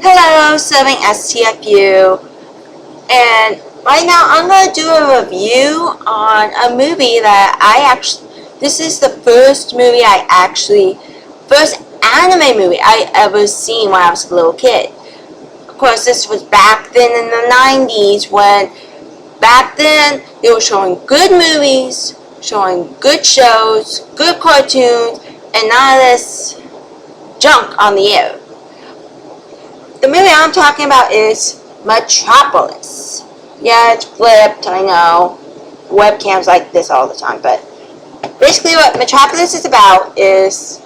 Hello, serving STFU, and right now I'm going to do a review on a movie that this is the first anime movie I ever seen when I was a little kid. Of course, this was back then in the 90s back then they were showing good movies, showing good shows, good cartoons, and none of this junk on the air. The movie I'm talking about is Metropolis. Yeah, it's flipped, I know. Webcams like this all the time, but basically what Metropolis is about is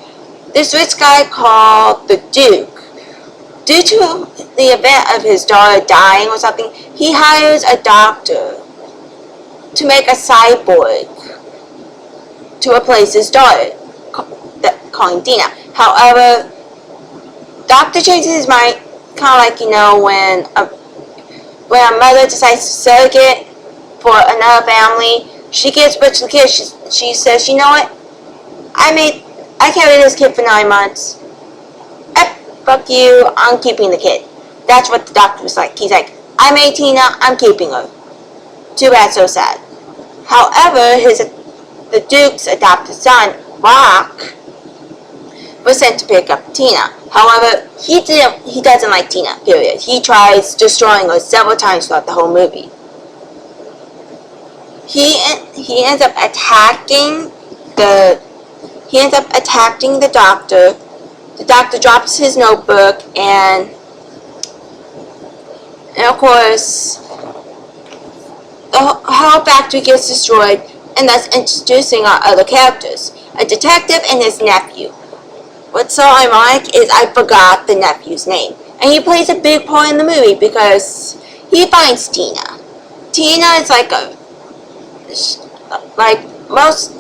this rich guy called the Duke. Due to the event of his daughter dying or something, he hires a doctor to make a cyborg to replace his daughter, calling Dina. However, doctor changes his mind, kind of like, when a mother decides to surrogate for another family. She gets rich the kid. She says, you know what? I carried this kid for 9 months. Fuck you. I'm keeping the kid. That's what the doctor was like. He's like, I made Tina. I'm keeping her. Too bad, so sad. However, the Duke's adopted son, Rock, was sent to pick up Tina. However, he doesn't like Tina, period. He tries destroying her several times throughout the whole movie. He ends up attacking the doctor. The doctor drops his notebook, and of course the whole factory gets destroyed, and thus introducing our other characters, a detective and his nephew. What's so ironic is I forgot the nephew's name, and he plays a big part in the movie because he finds Tina. Tina is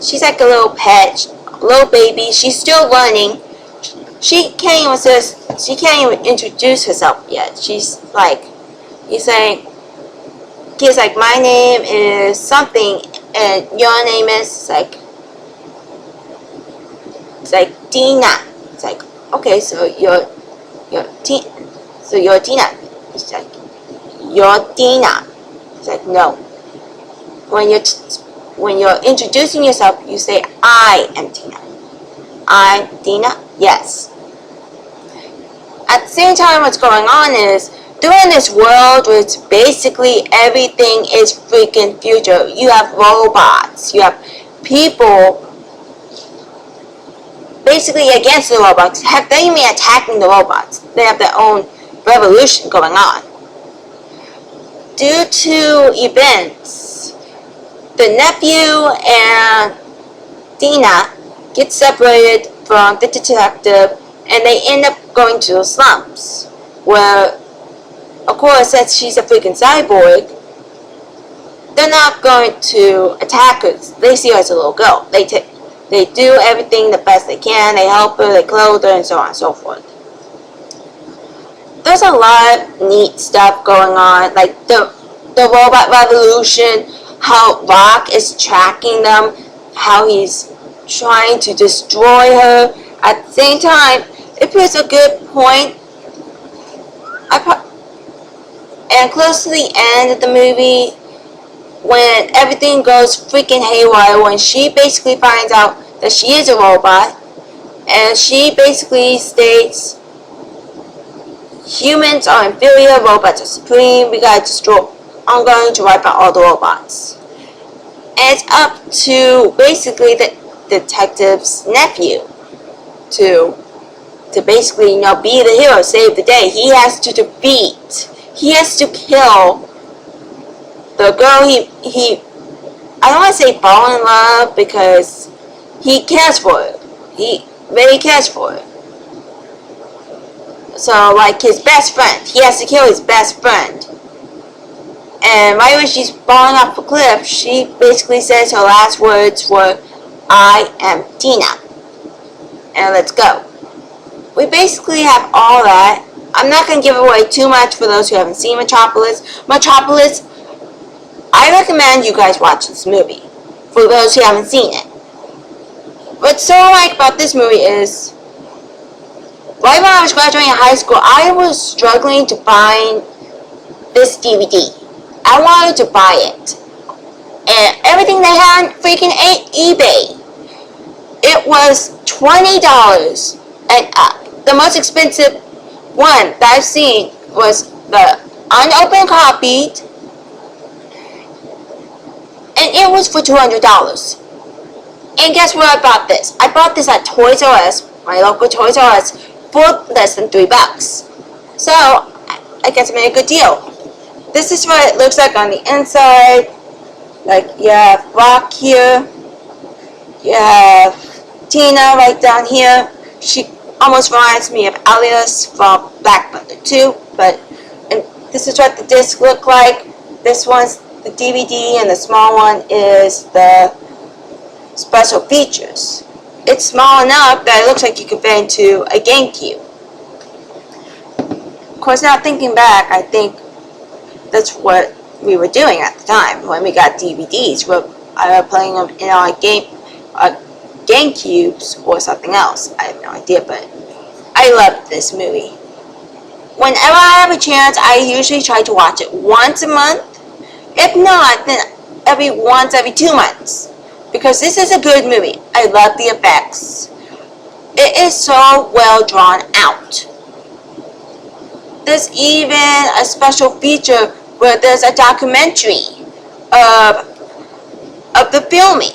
she's like a little pet, little baby. She's still learning. She can't even introduce herself yet. He's like, my name is something, and your name is it's like Dina. It's like, okay, so you're Tina. It's like, you're Dina. It's like, no. When you're introducing yourself, you say, I am Tina. I'm Dina? Yes. At the same time, what's going on is, during this world where it's basically everything is freaking future, you have robots, you have people basically against the robots. Heck, they're even attacking the robots. They have their own revolution going on. Due to events, the nephew and Dina get separated from the detective, and they end up going to the slums, where, of course, since she's a freaking cyborg, they're not going to attack her. They see her as a little girl. They do everything the best they can. They help her, they clothe her, and so on and so forth. There's a lot of neat stuff going on, like the robot revolution, how Rock is tracking them, how he's trying to destroy her. At the same time, it puts a good point. And close to the end of the movie, when everything goes freaking haywire, when she basically finds out that she is a robot, and she basically states, humans are inferior, robots are supreme, I'm going to wipe out all the robots. And it's up to basically the detective's nephew to basically, be the hero, save the day. He has to kill the girl I don't want to say fall in love, because he cares for her. He really cares for her. So, like his best friend, he has to kill his best friend. And right when she's falling off a cliff, she basically says her last words were, I am Tina. And let's go. We basically have all that. I'm not going to give away too much for those who haven't seen Metropolis. Metropolis, I recommend you guys watch this movie, for those who haven't seen it. What's so like about this movie is, right when I was graduating high school, I was struggling to find this DVD. I wanted to buy it. And everything they had on freaking eBay, it was $20 and up. The most expensive one that I've seen was the unopened copy, and it was for $200. And guess where I bought this? I bought this at Toys R Us, my local Toys R Us, for less than $3. So I guess I made a good deal. This is what it looks like on the inside. Like, you have Rock here, you have Tina right down here. She almost reminds me of Alice from Black Panther 2, and this is what the disc look like. This one's the DVD, and the small one is the special features. It's small enough that it looks like you could fit into a GameCube. Of course, now thinking back, I think that's what we were doing at the time when we got DVDs. We were playing them in our GameCubes or something else. I have no idea, but I love this movie. Whenever I have a chance, I usually try to watch it once a month. If not, then every 2 months. Because this is a good movie. I love the effects. It is so well drawn out. There's even a special feature where there's a documentary of the filming.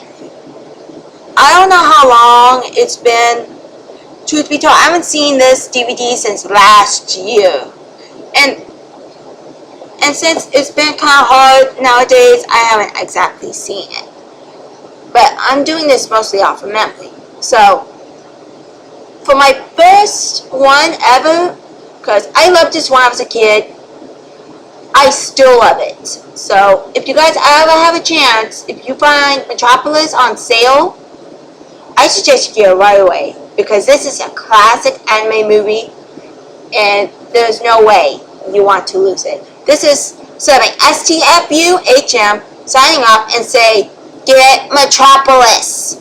I don't know how long it's been. Truth be told, I haven't seen this DVD since last year. And since it's been kind of hard nowadays, I haven't exactly seen it. But I'm doing this mostly off of memory. So, for my first one ever, because I loved this when I was a kid, I still love it. So, if you guys ever have a chance, if you find Metropolis on sale, I suggest you get it right away. Because this is a classic anime movie, and there's no way you want to lose it. This is serving STFUHM signing off and say, get Metropolis.